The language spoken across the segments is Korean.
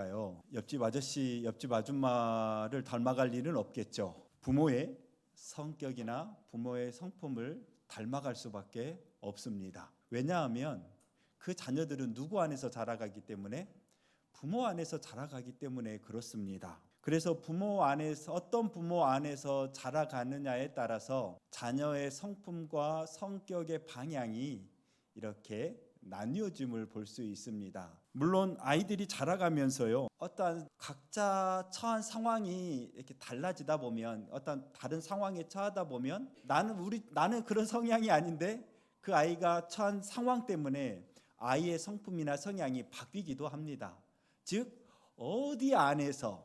닮아갈까요? 옆집 아저씨, 옆집 아줌마를 닮아갈 일은 없겠죠. 부모의 성격이나 부모의 성품을 닮아갈 수밖에 없습니다. 왜냐하면 그 자녀들은 누구 안에서 자라가기 때문에, 부모 안에서 자라가기 때문에 그렇습니다. 그래서 부모 안에서, 어떤 부모 안에서 자라가느냐에 따라서 자녀의 성품과 성격의 방향이 이렇게 나뉘어짐을 볼 수 있습니다. 물론 아이들이 자라가면서요, 어떠한 각자 처한 상황이 이렇게 달라지다 보면, 어떤 다른 상황에 처하다 보면 나는 그런 성향이 아닌데 그 아이가 처한 상황 때문에 아이의 성품이나 성향이 바뀌기도 합니다. 즉 어디 안에서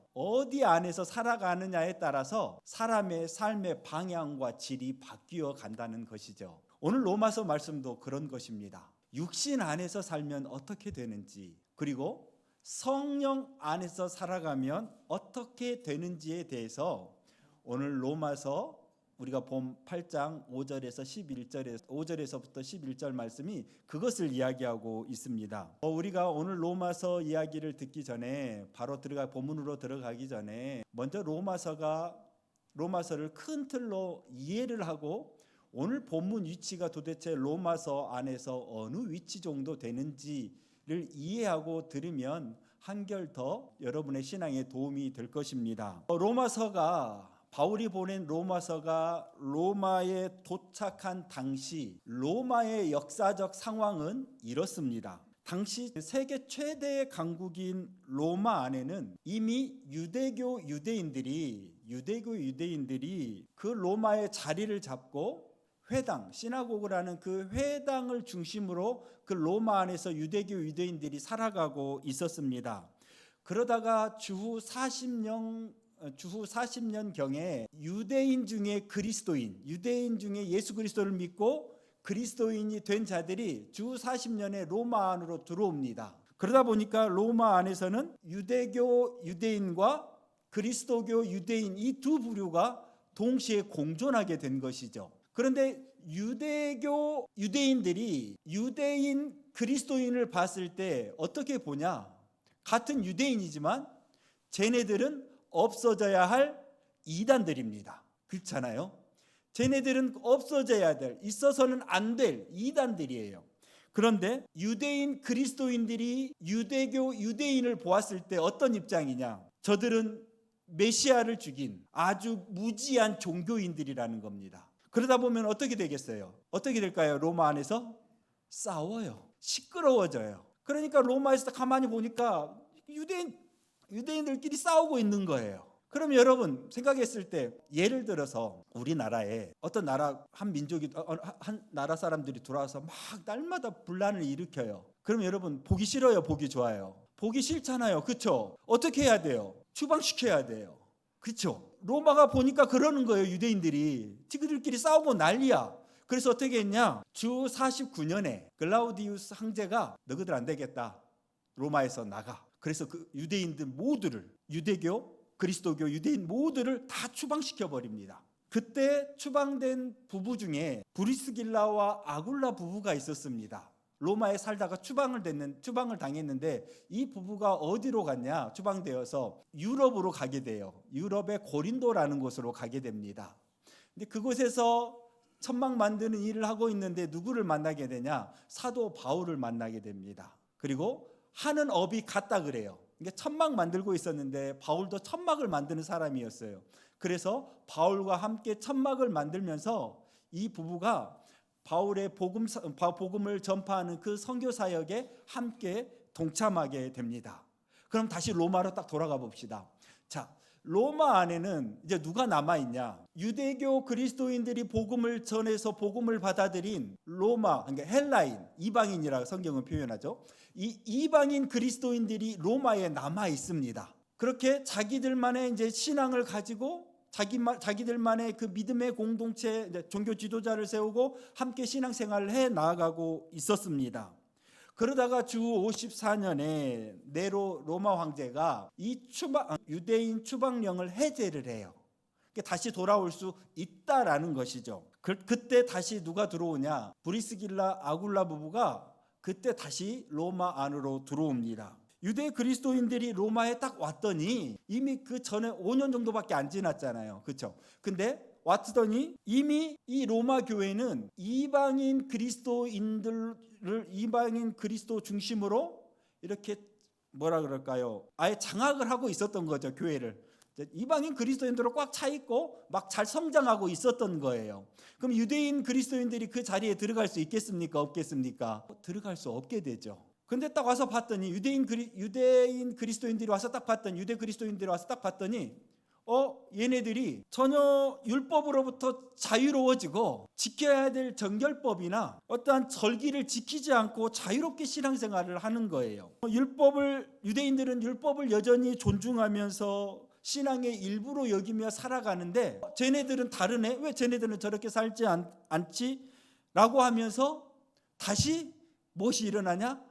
살아가느냐에 따라서 사람의 삶의 방향과 질이 바뀌어 간다는 것이죠. 오늘 로마서 말씀도 그런 것입니다. 육신 안에서 살면 어떻게 되는지, 그리고 성령 안에서 살아가면 어떻게 되는지에 대해서 오늘 로마서 우리가 본 8장 5절에서부터 11절 말씀이 그것을 이야기하고 있습니다. 우리가 오늘 로마서 이야기를 듣기 전에, 바로 본문으로 들어가기 전에 먼저 로마서를 큰 틀로 이해를 하고, 오늘 본문 위치가 도대체 로마서 안에서 어느 위치 정도 되는지를 이해하고 들으면 한결 더 여러분의 신앙에 도움이 될 것입니다. 바울이 보낸 로마서가 로마에 도착한 당시 로마의 역사적 상황은 이렇습니다. 당시 세계 최대의 강국인 로마 안에는 이미 유대교 유대인들이 그 로마의 자리를 잡고 회당, 시나고그라는 그 회당을 중심으로 그 로마 안에서 유대교 유대인들이 살아가고 있었습니다. 그러다가 주후 40년경에 유대인 중에 예수 그리스도를 믿고 그리스도인이 된 자들이 주후 40년에 로마 안으로 들어옵니다. 그러다 보니까 로마 안에서는 유대교 유대인과 그리스도교 유대인, 이 두 부류가 동시에 공존하게 된 것이죠. 그런데 유대교 유대인들이 유대인 그리스도인을 봤을 때 어떻게 보냐? 같은 유대인이지만 쟤네들은 없어져야 할 이단들입니다. 그렇잖아요. 쟤네들은 없어져야 될, 있어서는 안 될 이단들이에요. 그런데 유대인 그리스도인들이 유대교 유대인을 보았을 때 어떤 입장이냐? 저들은 메시아를 죽인 아주 무지한 종교인들이라는 겁니다. 그러다 보면 어떻게 되겠어요? 어떻게 될까요? 로마 안에서 싸워요. 시끄러워져요. 그러니까 로마에서 가만히 보니까 유대인들끼리 싸우고 있는 거예요. 그럼 여러분 생각했을 때, 예를 들어서 우리나라에 어떤 한 나라 사람들이 들어와서 막 날마다 분란을 일으켜요. 그럼 여러분 보기 싫어요? 보기 좋아요? 보기 싫잖아요. 그렇죠? 어떻게 해야 돼요? 추방시켜야 돼요. 그렇죠? 로마가 보니까 그러는 거예요. 유대인들이 지그들끼리 싸우고 난리야. 그래서 어떻게 했냐? 주 49년에 글라우디우스 황제가 너희들 안 되겠다, 로마에서 나가. 그래서 그 유대인들 모두를, 유대교, 그리스도교 유대인 모두를 다 추방시켜 버립니다. 그때 추방된 부부 중에 브리스길라와 아굴라 부부가 있었습니다. 로마에 살다가 추방을 당했는데, 이 부부가 어디로 갔냐? 추방되어서 유럽으로 가게 돼요. 유럽의 고린도라는 곳으로 가게 됩니다. 근데 그곳에서 천막 만드는 일을 하고 있는데 누구를 만나게 되냐? 사도 바울을 만나게 됩니다. 그리고 하는 업이 같다 그래요. 그러니까 천막 만들고 있었는데 바울도 천막을 만드는 사람이었어요. 그래서 바울과 함께 천막을 만들면서 이 부부가 바울의 복음을 전파하는 그 선교 사역에 함께 동참하게 됩니다. 그럼 다시 로마로 딱 돌아가 봅시다. 자, 로마 안에는 이제 누가 남아 있냐? 유대교 그리스도인들이 복음을 전해서 복음을 받아들인 로마, 그러니까 헬라인, 이방인이라고 성경은 표현하죠. 이 이방인 그리스도인들이 로마에 남아 있습니다. 그렇게 자기들만의 이제 신앙을 가지고 자기들만의 그 믿음의 공동체, 종교 지도자를 세우고 함께 신앙생활을 해 나아가고 있었습니다. 그러다가 주 54년에 네로 로마 황제가 이 유대인 추방령을 해제를 해요. 다시 돌아올 수 있다라는 것이죠. 그때 다시 누가 들어오냐? 브리스길라 아굴라 부부가 그때 다시 로마 안으로 들어옵니다. 유대 그리스도인들이 로마에 딱 왔더니 이미 그 전에 5년 정도밖에 안 지났잖아요. 그렇죠? 근데 왔더니 이미 이 로마 교회는 이방인 그리스도 중심으로 이렇게 뭐라 그럴까요? 아예 장악을 하고 있었던 거죠, 교회를. 이방인 그리스도인들로 꽉 차 있고 막 잘 성장하고 있었던 거예요. 그럼 유대인 그리스도인들이 그 자리에 들어갈 수 있겠습니까? 없겠습니까? 들어갈 수 없게 되죠. 근데 딱 와서 봤더니 유대 그리스도인들이 와서 딱 봤더니 얘네들이 전혀 율법으로부터 자유로워지고 지켜야 될 정결법이나 어떠한 절기를 지키지 않고 자유롭게 신앙생활을 하는 거예요. 유대인들은 율법을 여전히 존중하면서 신앙의 일부로 여기며 살아가는데 쟤네들은 다르네. 왜 쟤네들은 저렇게 살지 않지? 라고 하면서 다시 무엇이 일어나냐?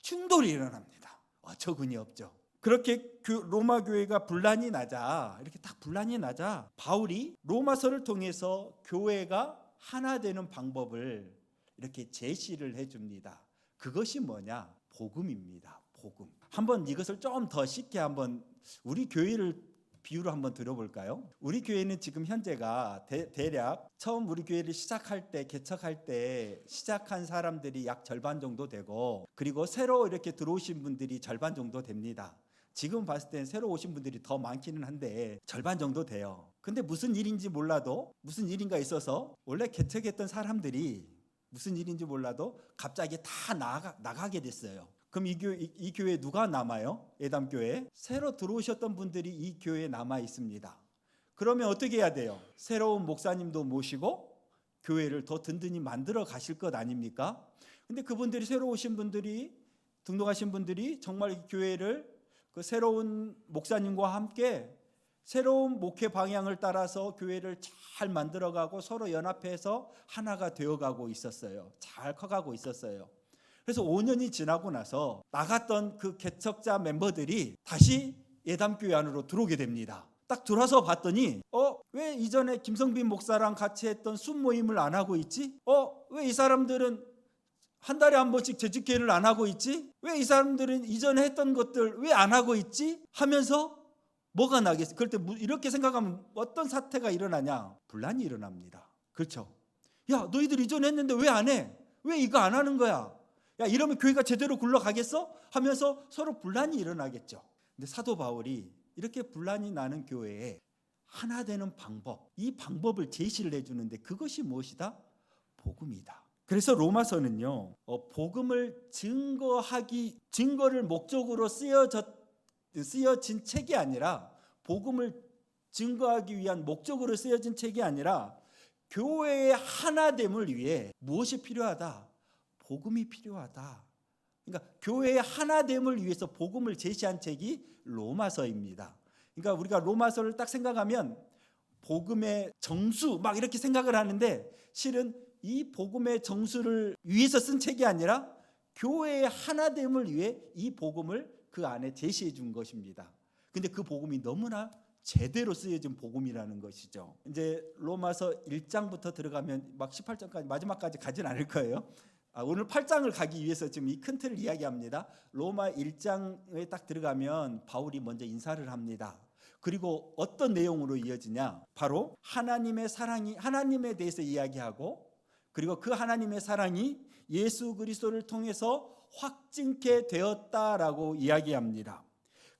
충돌이 일어납니다. 어처구니 없죠. 그렇게 로마 교회가 분란이 나자, 이렇게 딱 분란이 나자 바울이 로마서를 통해서 교회가 하나 되는 방법을 이렇게 제시를 해줍니다. 그것이 뭐냐? 복음입니다. 복음. 한번 이것을 좀 더 쉽게 한번 우리 교회를 비유로 한번 들어볼까요? 우리 교회는 지금 현재가 대략 처음 우리 교회를 시작할 때, 개척할 때 시작한 사람들이 약 절반 정도 되고, 그리고 새로 이렇게 들어오신 분들이 절반 정도 됩니다. 지금 봤을 땐 새로 오신 분들이 더 많기는 한데 절반 정도 돼요. 근데 무슨 일인지 몰라도 무슨 일인가 있어서 원래 개척했던 사람들이 무슨 일인지 몰라도 갑자기 다 나가게 됐어요. 그럼 이 교회에 누가 남아요? 예담교회. 새로 들어오셨던 분들이 이 교회에 남아 있습니다. 그러면 어떻게 해야 돼요? 새로운 목사님도 모시고 교회를 더 든든히 만들어 가실 것 아닙니까? 근데 그분들이 새로 오신 분들이, 등록하신 분들이 정말 이 교회를 그 새로운 목사님과 함께 새로운 목회 방향을 따라서 교회를 잘 만들어가고 서로 연합해서 하나가 되어가고 있었어요. 잘 커가고 있었어요. 그래서 5년이 지나고 나서 나갔던 그 개척자 멤버들이 다시 예담교회 안으로 들어오게 됩니다. 딱 들어와서 봤더니 왜 이전에 김성빈 목사랑 같이 했던 순모임을 안 하고 있지? 왜 이 사람들은 한 달에 한 번씩 재직회를 안 하고 있지? 왜 이 사람들은 이전에 했던 것들 왜 안 하고 있지? 하면서 뭐가 나겠어요? 그럴 때 이렇게 생각하면 어떤 사태가 일어나냐? 분란이 일어납니다. 그렇죠? 야, 너희들 이전에 했는데 왜 안 해? 왜 이거 안 하는 거야? 야, 이러면 교회가 제대로 굴러가겠어? 하면서 서로 분란이 일어나겠죠. 근데 사도 바울이 이렇게 분란이 나는 교회에 하나 되는 방법, 이 방법을 제시를 해주는데 그것이 무엇이다? 복음이다. 그래서 로마서는요, 복음을 증거를 목적으로 쓰여진 책이 아니라, 복음을 증거하기 위한 목적으로 쓰여진 책이 아니라 교회의 하나됨을 위해 무엇이 필요하다? 복음이 필요하다. 그러니까 교회의 하나됨을 위해서 복음을 제시한 책이 로마서입니다. 그러니까 우리가 로마서를 딱 생각하면 복음의 정수 막 이렇게 생각을 하는데, 실은 이 복음의 정수를 위해서 쓴 책이 아니라 교회의 하나됨을 위해 이 복음을 그 안에 제시해 준 것입니다. 근데 그 복음이 너무나 제대로 쓰여진 복음이라는 것이죠. 이제 로마서 1장부터 들어가면 막 18장까지 마지막까지 가진 않을 거예요. 오늘 8장을 가기 위해서 지금 이 큰 틀을 이야기합니다. 로마 1장에 딱 들어가면 바울이 먼저 인사를 합니다. 그리고 어떤 내용으로 이어지냐? 바로 하나님의 사랑이, 하나님에 대해서 이야기하고, 그리고 그 하나님의 사랑이 예수 그리스도를 통해서 확증케 되었다라고 이야기합니다.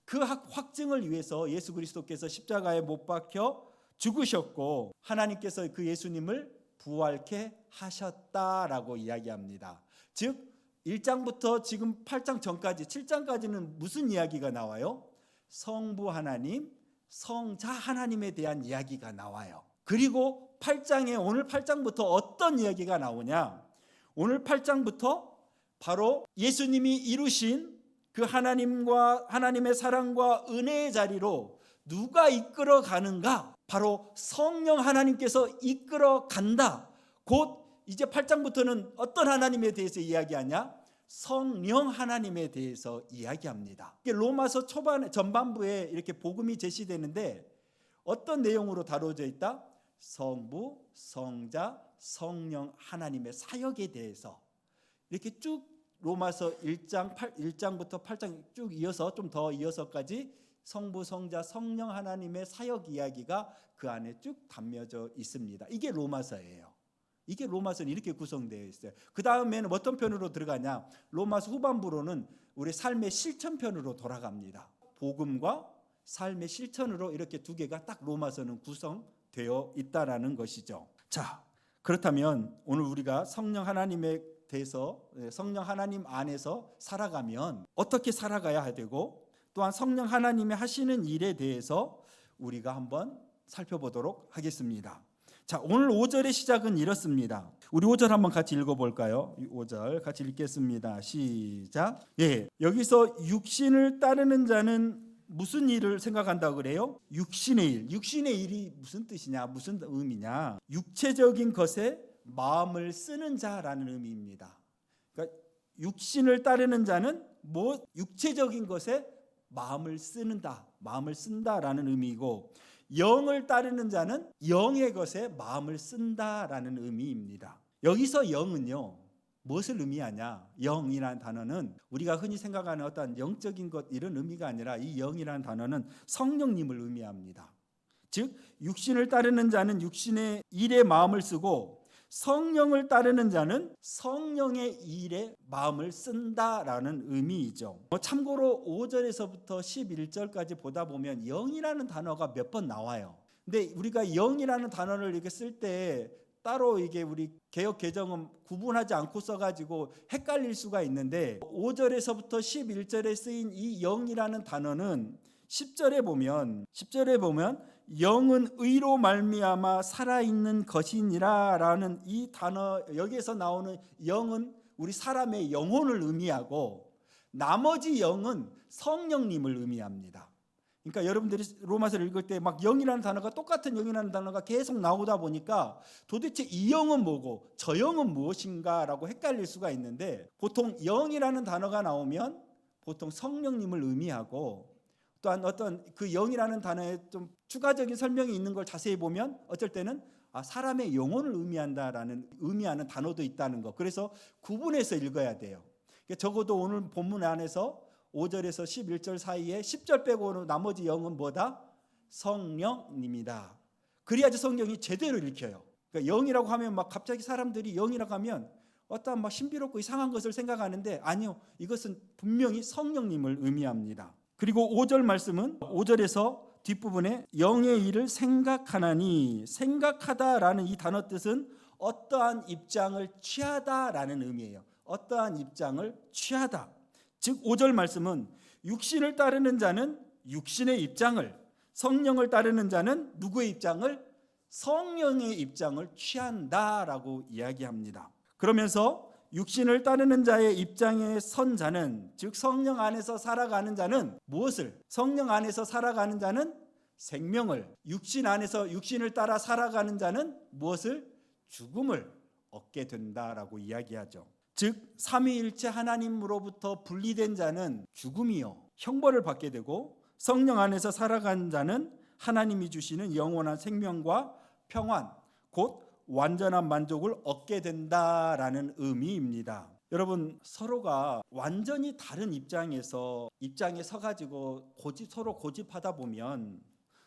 그 확증을 위해서 예수 그리스도께서 십자가에 못 박혀 죽으셨고 하나님께서 그 예수님을 부활케 하셨다라고 이야기합니다. 즉 1장부터 지금 8장 전까지 7장까지는 무슨 이야기가 나와요? 성부 하나님, 성자 하나님에 대한 이야기가 나와요. 그리고 8장에 오늘 8장부터 어떤 이야기가 나오냐? 오늘 8장부터 바로 예수님이 이루신 그 하나님의 사랑과 은혜의 자리로 누가 이끌어 가는가? 바로 성령 하나님께서 이끌어 간다. 곧 이제 8장부터는 어떤 하나님에 대해서 이야기하냐? 성령 하나님에 대해서 이야기합니다. 로마서 전반부에 이렇게 복음이 제시되는데 어떤 내용으로 다뤄져 있다? 성부, 성자, 성령 하나님의 사역에 대해서 이렇게 쭉 로마서 1장부터 8장 쭉 이어서 좀 더 이어서까지 성부, 성자, 성령 하나님의 사역 이야기가 그 안에 쭉 담겨져 있습니다. 이게 로마서예요. 이게 로마서는 이렇게 구성되어 있어요. 그 다음에는 어떤 편으로 들어가냐? 로마서 후반부로는 우리 삶의 실천편으로 돌아갑니다. 복음과 삶의 실천으로 이렇게 두 개가 딱 로마서는 구성되어 있다라는 것이죠. 자, 그렇다면 오늘 우리가 성령 하나님에 대해서, 성령 하나님 안에서 살아가면 어떻게 살아가야 되고, 또한 성령 하나님이 하시는 일에 대해서 우리가 한번 살펴보도록 하겠습니다. 자, 오늘 5절의 시작은 이렇습니다. 우리 5절 한번 같이 읽어볼까요? 5절 같이 읽겠습니다. 시작. 여기서 육신을 따르는 자는 무슨 일을 생각한다고 그래요? 육신의 일. 육신의 일이 무슨 뜻이냐? 무슨 의미냐? 육체적인 것에 마음을 쓰는 자라는 의미입니다. 그러니까 육신을 따르는 자는 육체적인 것에 마음을 쓴다라는 의미고, 영을 따르는 자는 영의 것에 마음을 쓴다라는 의미입니다. 여기서 영은요, 무엇을 의미하냐? 영이라는 단어는 우리가 흔히 생각하는 어떤 영적인 것 이런 의미가 아니라, 이 영이라는 단어는 성령님을 의미합니다. 즉 육신을 따르는 자는 육신의 일에 마음을 쓰고, 성령을 따르는 자는 성령의 일에 마음을 쓴다라는 의미이죠. 참고로 5절에서부터 11절까지 보다 보면 영이라는 단어가 몇 번 나와요. 근데 우리가 영이라는 단어를 이렇게 쓸 때 따로 이게 우리 개역 개정은 구분하지 않고 써가지고 헷갈릴 수가 있는데, 5절에서부터 11절에 쓰인 이 영이라는 단어는 10절에 보면 영은 의로 말미암아 살아있는 것이니라라는 이 단어, 여기에서 나오는 영은 우리 사람의 영혼을 의미하고, 나머지 영은 성령님을 의미합니다. 그러니까 여러분들이 로마서를 읽을 때 막 영이라는 단어가, 똑같은 영이라는 단어가 계속 나오다 보니까 도대체 이 영은 뭐고 저 영은 무엇인가라고 헷갈릴 수가 있는데, 보통 영이라는 단어가 나오면 보통 성령님을 의미하고, 또한 어떤 그 영이라는 단어에 좀 추가적인 설명이 있는 걸 자세히 보면 어쩔 때는 사람의 영혼을 의미하는 단어도 있다는 거. 그래서 구분해서 읽어야 돼요. 적어도 오늘 본문 안에서 5절에서 11절 사이에 10절 빼고는 나머지 영은 뭐다? 성령님이다. 그래야지 성경이 제대로 읽혀요. 그러니까 영이라고 하면 막 갑자기 사람들이 영이라고 하면 어떤 막 신비롭고 이상한 것을 생각하는데, 아니요, 이것은 분명히 성령님을 의미합니다. 그리고 5절 말씀은 5절에서 뒷부분에 영의 일을 생각하나니, 생각하다라는 이 단어 뜻은 어떠한 입장을 취하다라는 의미예요. 어떠한 입장을 취하다. 즉 5절 말씀은 육신을 따르는 자는 육신의 입장을, 성령을 따르는 자는 누구의 입장을? 성령의 입장을 취한다라고 이야기합니다. 그러면서 육신을 따르는 자의 입장에 선 자는, 즉 성령 안에서 살아가는 자는 무엇을? 성령 안에서 살아가는 자는 생명을, 육신 안에서 육신을 따라 살아가는 자는 무엇을? 죽음을 얻게 된다라고 이야기하죠. 즉 삼위일체 하나님으로부터 분리된 자는 죽음이요, 형벌을 받게 되고, 성령 안에서 살아가는 자는 하나님이 주시는 영원한 생명과 평안, 곧 완전한 만족을 얻게 된다라는 의미입니다. 여러분, 서로가 완전히 다른 입장에 서가지고 서로 고집하다 보면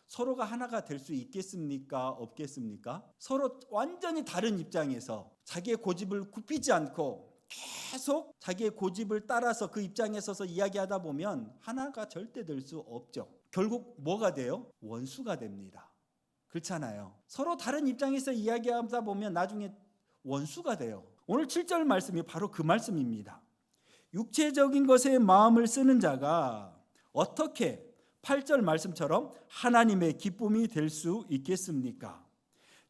서로가 하나가 될 수 있겠습니까? 없겠습니까? 서로 완전히 다른 입장에서 자기의 고집을 굽히지 않고 계속 자기의 고집을 따라서 그 입장에 서서 이야기하다 보면 하나가 절대 될 수 없죠. 결국 뭐가 돼요? 원수가 됩니다. 그렇잖아요. 서로 다른 입장에서 이야기하다 보면 나중에 원수가 돼요. 오늘 7절 말씀이 바로 그 말씀입니다. 육체적인 것에 마음을 쓰는 자가 어떻게 8절 말씀처럼 하나님의 기쁨이 될 수 있겠습니까?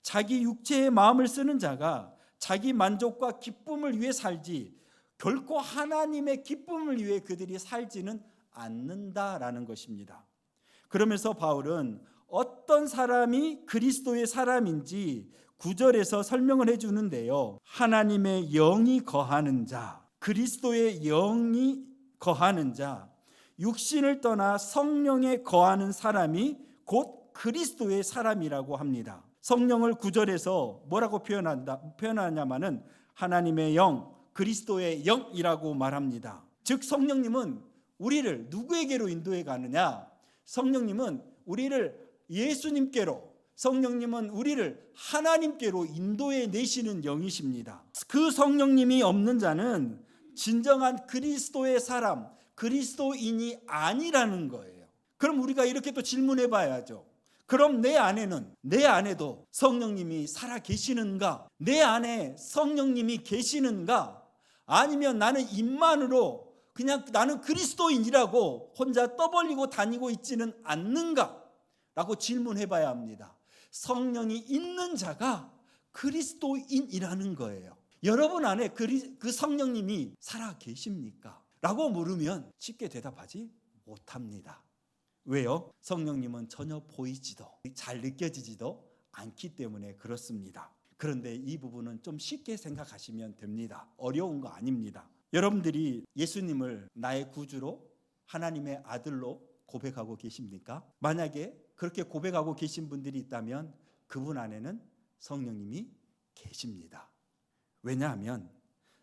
자기 육체의 마음을 쓰는 자가 자기 만족과 기쁨을 위해 살지 결코 하나님의 기쁨을 위해 그들이 살지는 않는다라는 것입니다. 그러면서 바울은 어떤 사람이 그리스도의 사람인지 9절에서 설명을 해주는데요. 하나님의 영이 거하는 자, 그리스도의 영이 거하는 자, 육신을 떠나 성령에 거하는 사람이 곧 그리스도의 사람이라고 합니다. 성령을 9절에서 뭐라고 표현하냐면은 하나님의 영, 그리스도의 영이라고 말합니다. 즉 성령님은 우리를 누구에게로 인도해 가느냐? 성령님은 우리를 예수님께로, 성령님은 우리를 하나님께로 인도해 내시는 영이십니다. 그 성령님이 없는 자는 진정한 그리스도의 사람, 그리스도인이 아니라는 거예요. 그럼 우리가 이렇게 또 질문해 봐야죠. 그럼 내 안에도 성령님이 살아 계시는가? 내 안에 성령님이 계시는가? 아니면 나는 입만으로 그냥 나는 그리스도인이라고 혼자 떠벌리고 다니고 있지는 않는가? 라고 질문해 봐야 합니다. 성령이 있는 자가 그리스도인이라는 거예요. 여러분 안에 그 성령님이 살아 계십니까? 라고 물으면 쉽게 대답하지 못합니다. 왜요? 성령님은 전혀 보이지도 잘 느껴지지도 않기 때문에 그렇습니다. 그런데 이 부분은 좀 쉽게 생각하시면 됩니다. 어려운 거 아닙니다. 여러분들이 예수님을 나의 구주로 하나님의 아들로 고백하고 계십니까? 만약에 그렇게 고백하고 계신 분들이 있다면 그분 안에는 성령님이 계십니다. 왜냐하면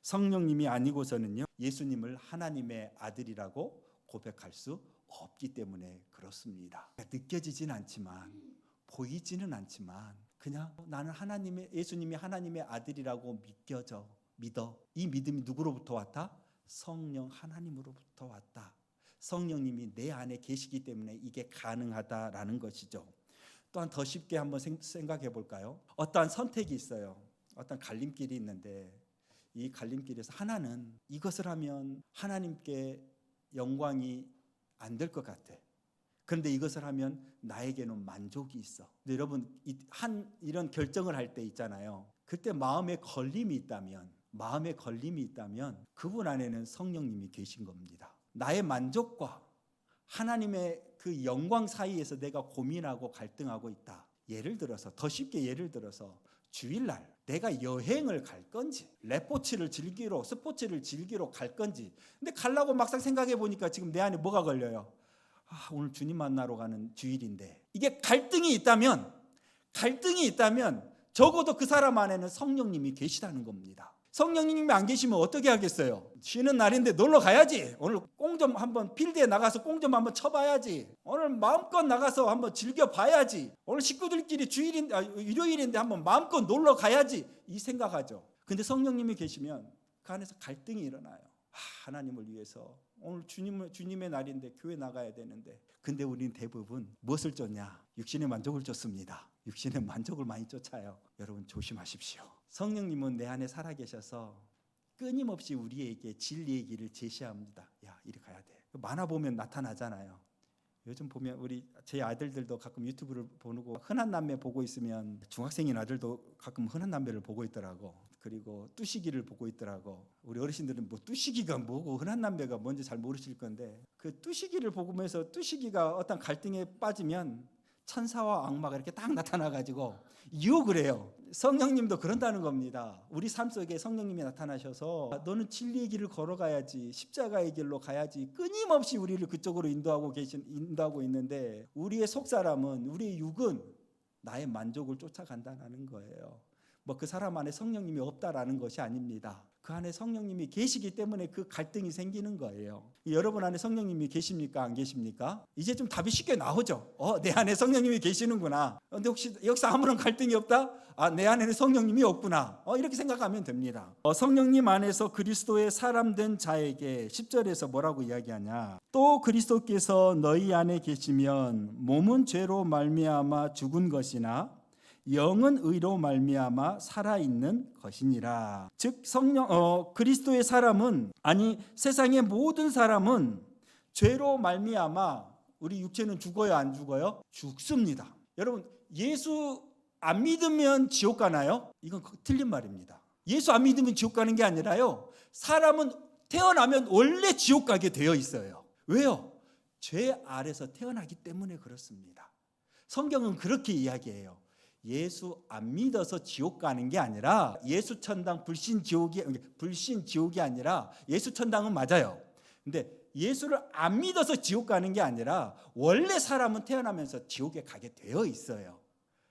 성령님이 아니고서는요 예수님을 하나님의 아들이라고 고백할 수 없기 때문에 그렇습니다. 느껴지진 않지만 보이지는 않지만 그냥 나는 예수님이 하나님의 아들이라고 믿어. 이 믿음이 누구로부터 왔다? 성령 하나님으로부터 왔다. 성령님이 내 안에 계시기 때문에 이게 가능하다라는 것이죠. 또한 더 쉽게 한번 생각해 볼까요? 어떠한 선택이 있어요. 어떤 갈림길이 있는데 이 갈림길에서 하나는 이것을 하면 하나님께 영광이 안 될 것 같아. 그런데 이것을 하면 나에게는 만족이 있어. 근데 여러분 이런 결정을 할 때 있잖아요. 그때 마음에 걸림이 있다면 그분 안에는 성령님이 계신 겁니다. 나의 만족과 하나님의 그 영광 사이에서 내가 고민하고 갈등하고 있다. 더 쉽게 예를 들어서 주일날 내가 여행을 갈 건지 스포츠를 즐기러 갈 건지 근데 가려고 막상 생각해 보니까 지금 내 안에 뭐가 걸려요? 오늘 주님 만나러 가는 주일인데 이게 갈등이 있다면 적어도 그 사람 안에는 성령님이 계시다는 겁니다. 성령님이 안 계시면 어떻게 하겠어요? 쉬는 날인데 놀러 가야지. 오늘 공 좀 한번 필드에 나가서 공 좀 한번 쳐봐야지. 오늘 마음껏 나가서 한번 즐겨봐야지. 오늘 식구들끼리 일요일인데 한번 마음껏 놀러 가야지. 이 생각하죠. 근데 성령님이 계시면 그 안에서 갈등이 일어나요. 하나님을 위해서 오늘 주님의 날인데 교회 나가야 되는데 근데 우리는 대부분 무엇을 쫓냐? 육신의 만족을 쫓습니다. 육신의 만족을 많이 쫓아요. 여러분 조심하십시오. 성령님은 내 안에 살아계셔서 끊임없이 우리에게 진리의 길을 제시합니다. 야, 이리 가야 돼. 만화 보면 나타나잖아요. 요즘 보면 제 아들들도 가끔 유튜브를 보고 흔한 남매 보고 있으면 중학생인 아들도 가끔 흔한 남매를 보고 있더라고. 그리고 뚜시기를 보고 있더라고. 우리 어르신들은 뭐 뚜시기가 뭐고 흔한 남매가 뭔지 잘 모르실 건데 그 뚜시기를 보면서 뚜시기가 어떤 갈등에 빠지면 천사와 악마가 이렇게 딱 나타나가지고 유혹을 해요. 성령님도 그런다는 겁니다. 우리 삶 속에 성령님이 나타나셔서 너는 진리의 길을 걸어가야지, 십자가의 길로 가야지, 끊임없이 우리를 그쪽으로 인도하고 있는데 우리의 속사람은, 우리의 육은 나의 만족을 쫓아간다는 거예요. 그 사람 안에 성령님이 없다라는 것이 아닙니다. 그 안에 성령님이 계시기 때문에 그 갈등이 생기는 거예요. 여러분 안에 성령님이 계십니까? 안 계십니까? 이제 좀 답이 쉽게 나오죠. 내 안에 성령님이 계시는구나. 근데 혹시 여기서 아무런 갈등이 없다? 내 안에는 성령님이 없구나. 이렇게 생각하면 됩니다. 성령님 안에서 그리스도의 사람 된 자에게 10절에서 뭐라고 이야기하냐? 또 그리스도께서 너희 안에 계시면 몸은 죄로 말미암아 죽은 것이나 영은 의로 말미암아 살아있는 것이니라. 즉 그리스도의 사람은, 아니 세상의 모든 사람은 죄로 말미암아, 우리 육체는 죽어요 안 죽어요? 죽습니다. 여러분 예수 안 믿으면 지옥 가나요? 이건 틀린 말입니다. 예수 안 믿으면 지옥 가는 게 아니라요, 사람은 태어나면 원래 지옥 가게 되어 있어요. 왜요? 죄 아래서 태어나기 때문에 그렇습니다. 성경은 그렇게 이야기해요. 예수 안 믿어서 지옥 가는 게 아니라, 예수 천당 불신 지옥이 아니라, 예수 천당은 맞아요. 근데 예수를 안 믿어서 지옥 가는 게 아니라 원래 사람은 태어나면서 지옥에 가게 되어 있어요.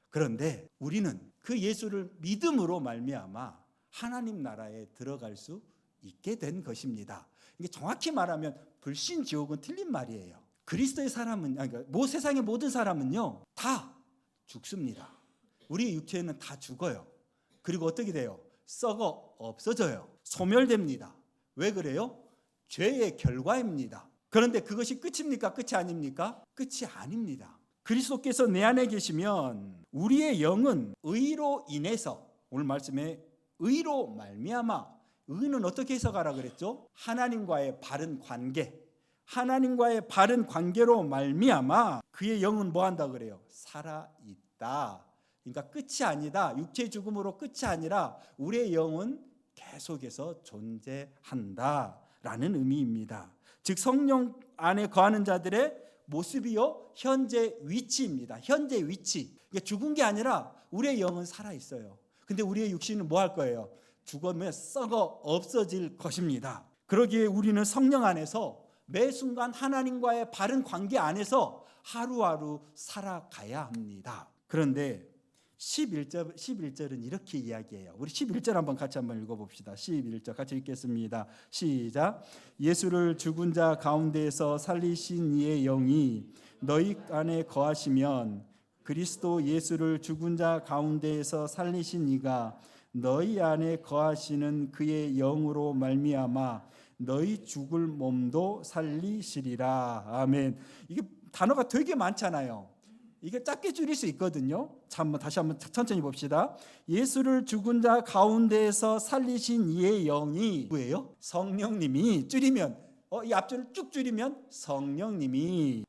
그런데 우리는 그 예수를 믿음으로 말미암아 하나님 나라에 들어갈 수 있게 된 것입니다. 이게 정확히 말하면 불신 지옥은 틀린 말이에요. 그리스도의 사람은, 그러니까 세상의 모든 사람은요 다 죽습니다. 우리의 육체는 다 죽어요. 그리고 어떻게 돼요? 썩어 없어져요. 소멸됩니다. 왜 그래요? 죄의 결과입니다. 그런데 그것이 끝입니까? 끝이 아닙니까? 끝이 아닙니다. 그리스도께서 내 안에 계시면 우리의 영은 의로 인해서, 오늘 말씀에 의로 말미암아, 의는 어떻게 해석하라 그랬죠? 하나님과의 바른 관계, 하나님과의 바른 관계로 말미암아 그의 영은 뭐 한다 그래요? 살아있다. 그러니까 끝이 아니다. 육체 죽음으로 끝이 아니라 우리의 영은 계속해서 존재한다라는 의미입니다. 즉 성령 안에 거하는 자들의 모습이요 현재 위치입니다. 현재 위치. 그러니까 죽은 게 아니라 우리의 영은 살아 있어요. 근데 우리의 육신은 뭐 할 거예요? 죽으면 썩어 없어질 것입니다. 그러기에 우리는 성령 안에서 매 순간 하나님과의 바른 관계 안에서 하루하루 살아가야 합니다. 그런데 11절은 이렇게 이야기해요. 우리 11절 한번 같이 한번 읽어봅시다. 11절 같이 읽겠습니다. 시작. 예수를 죽은 자 가운데에서 살리신 이의 영이 너희 안에 거하시면 그리스도 예수를 죽은 자 가운데에서 살리신 이가 너희 안에 거하시는 그의 영으로 말미암아 너희 죽을 몸도 살리시리라. 아멘. 이게 단어가 되게 많잖아요. 이게 짧게 줄일 수 있거든요. 다시 한번 천천히 봅시다. 예수를 죽은 자 가운데에서 살리신 이의 영이 누구예요? 성령님이. 줄이면 이 앞줄을 쭉 줄이면 성령님이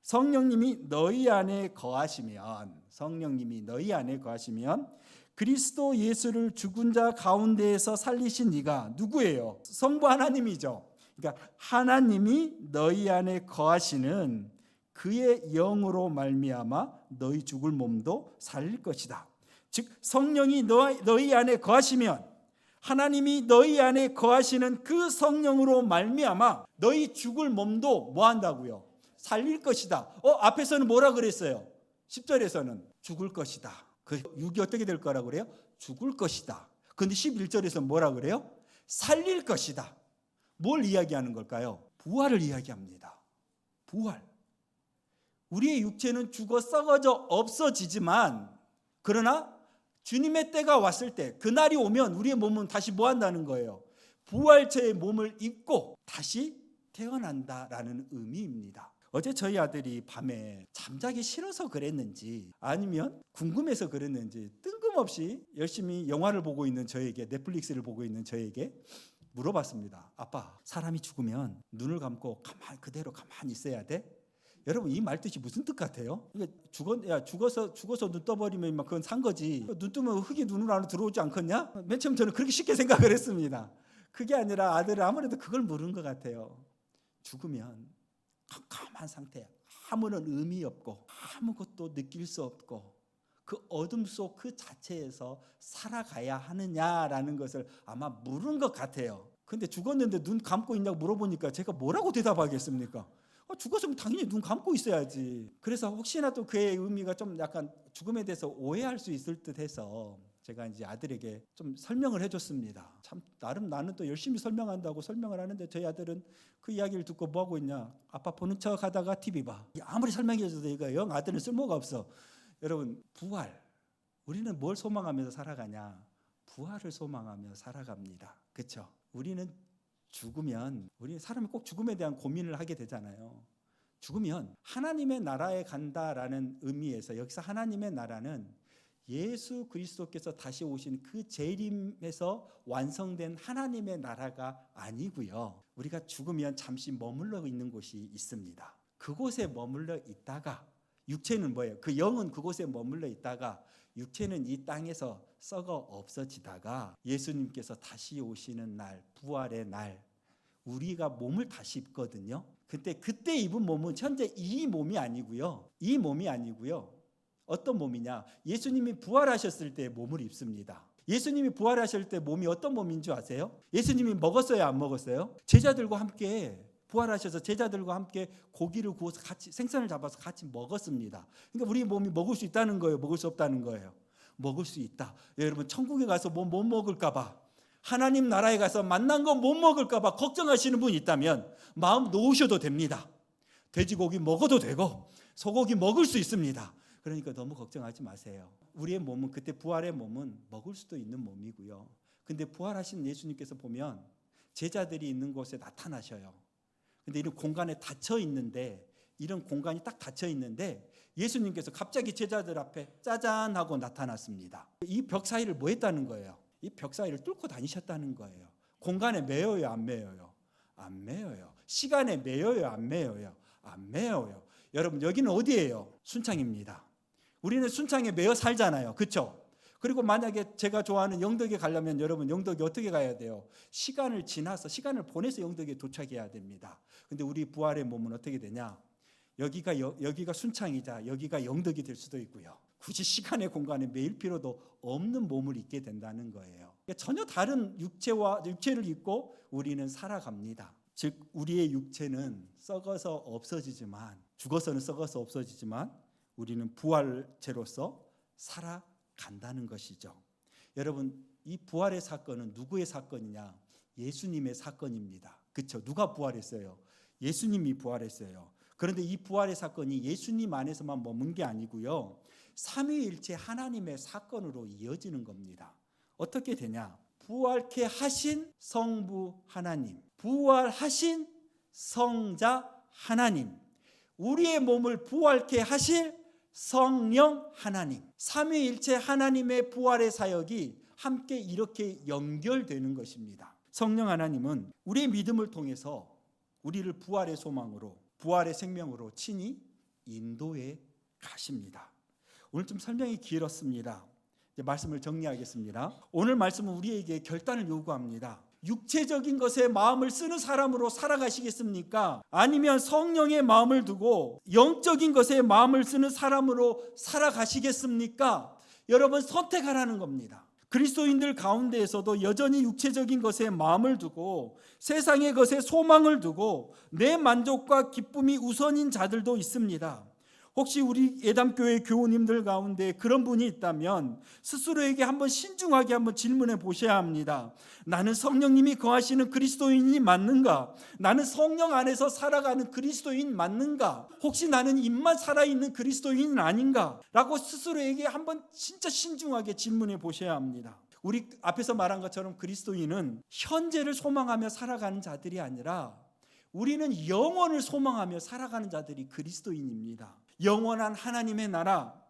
너희 안에 거하시면, 성령님이 너희 안에 거하시면 그리스도 예수를 죽은 자 가운데에서 살리신 이가 누구예요? 성부 하나님이죠. 그러니까 하나님이 너희 안에 거하시는 그의 영으로 말미암아 너희 죽을 몸도 살릴 것이다. 즉 성령이 너희 안에 거하시면, 하나님이 너희 안에 거하시는 그 성령으로 말미암아 너희 죽을 몸도 뭐 한다고요? 살릴 것이다. 앞에서는 뭐라 그랬어요? 10절에서는 죽을 것이다. 그 육이 어떻게 될 거라고 그래요? 죽을 것이다. 그런데 11절에서 뭐라 그래요? 살릴 것이다. 뭘 이야기하는 걸까요? 부활을 이야기합니다. 부활. 우리의 육체는 죽어 썩어져 없어지지만, 그러나 주님의 때가 왔을 때, 그날이 오면 우리의 몸은 다시 뭐 한다는 거예요? 부활체의 몸을 입고 다시 태어난다라는 의미입니다. 어제 저희 아들이 밤에 잠자기 싫어서 그랬는지 아니면 궁금해서 그랬는지 뜬금없이 열심히 영화를 보고 있는 저에게, 넷플릭스를 보고 있는 저에게 물어봤습니다. 아빠, 사람이 죽으면 눈을 감고 그대로 가만히 있어야 돼? 여러분 이 말뜻이 무슨 뜻 같아요? 죽어서 눈 떠버리면 그건 산 거지. 눈 뜨면 흙이 눈으로 안으로 들어오지 않겠냐? 맨 처음 저는 그렇게 쉽게 생각을 했습니다. 그게 아니라 아들은 아무래도 그걸 모르는 것 같아요. 죽으면 캄캄한 상태, 아무런 의미 없고 아무것도 느낄 수 없고 그 어둠 속 그 자체에서 살아가야 하느냐라는 것을 아마 물은 것 같아요. 근데 죽었는데 눈 감고 있냐고 물어보니까 제가 뭐라고 대답하겠습니까? 죽었으면 당연히 눈 감고 있어야지. 그래서 혹시나 또 그의 의미가 좀 약간 죽음에 대해서 오해할 수 있을 듯 해서 제가 이제 아들에게 좀 설명을 해줬습니다. 참 나름 나는 또 열심히 설명한다고 설명을 하는데 저희 아들은 그 이야기를 듣고 뭐 하고 있냐? 아빠 보는 척 하다가 TV 봐. 아무리 설명해줘도 이거 영 아들은 쓸모가 없어. 여러분 부활. 우리는 뭘 소망하면서 살아가냐? 부활을 소망하며 살아갑니다. 그렇죠? 우리는 죽으면, 우리 사람이 꼭 죽음에 대한 고민을 하게 되잖아요. 죽으면 하나님의 나라에 간다라는 의미에서 여기서 하나님의 나라는 예수 그리스도께서 다시 오신 그 재림에서 완성된 하나님의 나라가 아니고요. 우리가 죽으면 잠시 머물러 있는 곳이 있습니다. 그곳에 머물러 있다가 육체는 뭐예요? 그 영은 그곳에 머물러 있다가 육체는 이 땅에서 썩어 없어지다가 예수님께서 다시 오시는 날, 부활의 날 우리가 몸을 다시 입거든요. 그때 입은 몸은 현재 이 몸이 아니고요. 이 몸이 아니고요. 어떤 몸이냐? 예수님이 부활하셨을 때 몸을 입습니다. 예수님이 부활하실 때 몸이 어떤 몸인 줄 아세요? 예수님이 먹었어요, 안 먹었어요? 제자들과 함께 부활하셔서 제자들과 함께 고기를 구워서 같이 생선을 잡아서 같이 먹었습니다. 그러니까 우리 몸이 먹을 수 있다는 거예요, 먹을 수 없다는 거예요? 먹을 수 있다. 여러분 천국에 가서 못 먹을까 봐 하나님 나라에 가서 만난 거 못 먹을까 봐 걱정하시는 분이 있다면 마음 놓으셔도 됩니다. 돼지고기 먹어도 되고 소고기 먹을 수 있습니다. 그러니까 너무 걱정하지 마세요. 우리의 몸은, 그때 부활의 몸은 먹을 수도 있는 몸이고요. 근데 부활하신 예수님께서 보면 제자들이 있는 곳에 나타나셔요. 근데 이런 공간에 닫혀 있는데, 이런 공간이 딱 닫혀 있는데 예수님께서 갑자기 제자들 앞에 짜잔 하고 나타났습니다. 이 벽 사이를 뭐 했다는 거예요? 이 벽 사이를 뚫고 다니셨다는 거예요. 공간에 매여요, 안 매여요? 안 매여요. 시간에 매여요, 안 매여요? 안 매여요. 여러분, 여기는 어디예요? 순창입니다. 우리는 순창에 매여 살잖아요. 그렇죠? 그리고 만약에 제가 좋아하는 영덕에 가려면 여러분, 영덕에 어떻게 가야 돼요? 시간을 지나서, 시간을 보내서 영덕에 도착해야 됩니다. 근데 우리 부활의 몸은 어떻게 되냐? 여기가 순창이자 여기가 영덕이 될 수도 있고요. 굳이 시간의 공간에 매일 필요도 없는 몸을 입게 된다는 거예요. 전혀 다른 육체를 입고 우리는 살아갑니다. 즉 우리의 육체는 썩어서 없어지지만, 죽어서는 썩어서 없어지지만 우리는 부활체로서 살아간다는 것이죠. 여러분, 이 부활의 사건은 누구의 사건이냐? 예수님의 사건입니다. 그렇죠? 누가 부활했어요? 예수님이 부활했어요. 그런데 이 부활의 사건이 예수님 안에서만 머문 게 아니고요, 삼위일체 하나님의 사건으로 이어지는 겁니다. 어떻게 되냐? 부활케 하신 성부 하나님, 부활하신 성자 하나님, 우리의 몸을 부활케 하실 성령 하나님, 삼위일체 하나님의 부활의 사역이 함께 이렇게 연결되는 것입니다. 성령 하나님은 우리의 믿음을 통해서 우리를 부활의 소망으로, 부활의 생명으로 친히 인도해 가십니다. 오늘 좀 설명이 길었습니다. 이제 말씀을 정리하겠습니다. 오늘 말씀은 우리에게 결단을 요구합니다. 육체적인 것에 마음을 쓰는 사람으로 살아가시겠습니까? 아니면 성령의 마음을 두고 영적인 것에 마음을 쓰는 사람으로 살아가시겠습니까? 여러분, 선택하라는 겁니다. 그리스도인들 가운데에서도 여전히 육체적인 것에 마음을 두고 세상의 것에 소망을 두고 내 만족과 기쁨이 우선인 자들도 있습니다. 혹시 우리 예담교회 교우님들 가운데 그런 분이 있다면 스스로에게 한번 신중하게 한번 질문해 보셔야 합니다. 나는 성령님이 거하시는 그리스도인이 맞는가? 나는 성령 안에서 살아가는 그리스도인 맞는가? 혹시 나는 입만 살아있는 그리스도인은 아닌가? 라고 스스로에게 한번 진짜 신중하게 질문해 보셔야 합니다. 우리 앞에서 말한 것처럼 그리스도인은 현재를 소망하며 살아가는 자들이 아니라 우리는 영원을 소망하며 살아가는 자들이 그리스도인입니다. 영원한 하나님의 나라,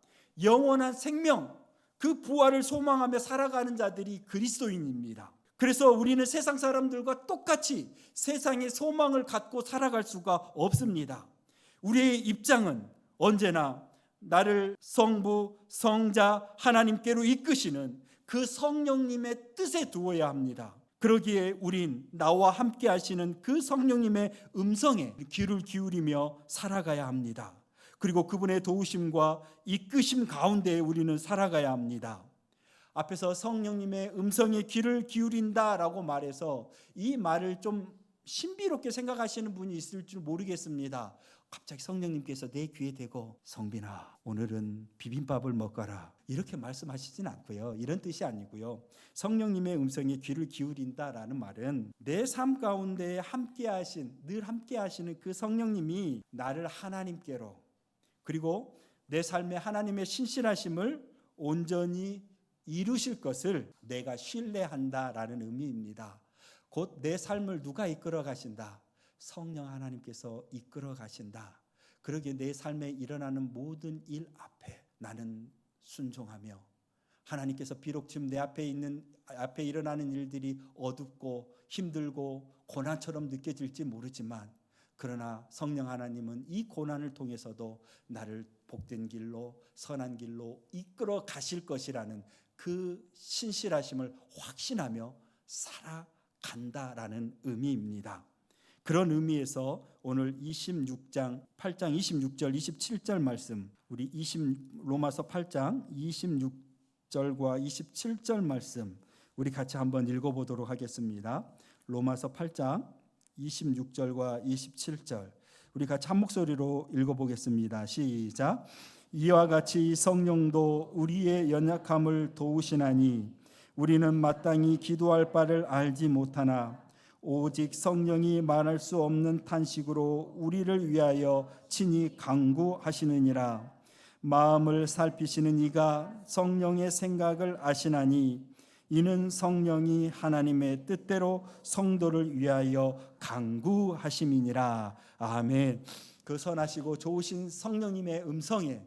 영원한 생명, 그 부활을 소망하며 살아가는 자들이 그리스도인입니다. 그래서 우리는 세상 사람들과 똑같이 세상의 소망을 갖고 살아갈 수가 없습니다. 우리의 입장은 언제나 나를 성부, 성자, 하나님께로 이끄시는 그 성령님의 뜻에 두어야 합니다. 그러기에 우린 나와 함께 하시는 그 성령님의 음성에 귀를 기울이며 살아가야 합니다. 그리고 그분의 도우심과 이끄심 가운데 우리는 살아가야 합니다. 앞에서 성령님의 음성에 귀를 기울인다라고 말해서 이 말을 좀 신비롭게 생각하시는 분이 있을 줄 모르겠습니다. 갑자기 성령님께서 내 귀에 대고 성빈아 오늘은 비빔밥을 먹거라 이렇게 말씀하시진 않고요. 이런 뜻이 아니고요. 성령님의 음성에 귀를 기울인다라는 말은 내 삶 가운데 함께 하신, 늘 함께 하시는 그 성령님이 나를 하나님께로, 그리고 내 삶에 하나님의 신실하심을 온전히 이루실 것을 내가 신뢰한다라는 의미입니다. 곧 내 삶을 누가 이끌어 가신다? 성령 하나님께서 이끌어 가신다. 그러기에 내 삶에 일어나는 모든 일 앞에 나는 순종하며, 하나님께서 비록 지금 내 앞에 일어나는 일들이 어둡고 힘들고 고난처럼 느껴질지 모르지만, 그러나 성령 하나님은 이 고난을 통해서도 나를 복된 길로, 선한 길로 이끌어 가실 것이라는 그 신실하심을 확신하며 살아간다라는 의미입니다. 그런 의미에서 오늘 26장 8장 26절 27절 말씀, 우리 로마서 8장 26절과 27절 말씀 우리 같이 한번 읽어보도록 하겠습니다. 로마서 8장 26절과 27절 우리 같이 한 목소리로 읽어보겠습니다. 시작. 이와 같이 성령도 우리의 연약함을 도우시나니 우리는 마땅히 기도할 바를 알지 못하나 오직 성령이 말할 수 없는 탄식으로 우리를 위하여 친히 간구하시느니라. 마음을 살피시는 이가 성령의 생각을 아시나니 이는 성령이 하나님의 뜻대로 성도를 위하여 간구하심이니라. 아멘. 그 선하시고 좋으신 성령님의 음성에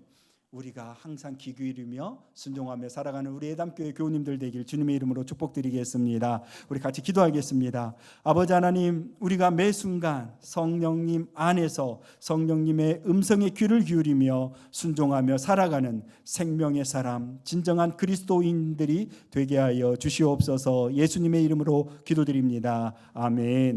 우리가 항상 귀 기울이며 순종하며 살아가는 우리 예담교회 교우님들 되길 주님의 이름으로 축복드리겠습니다. 우리 같이 기도하겠습니다. 아버지 하나님, 우리가 매 순간 성령님 안에서 성령님의 음성에 귀를 기울이며 순종하며 살아가는 생명의 사람, 진정한 그리스도인들이 되게 하여 주시옵소서. 예수님의 이름으로 기도드립니다. 아멘.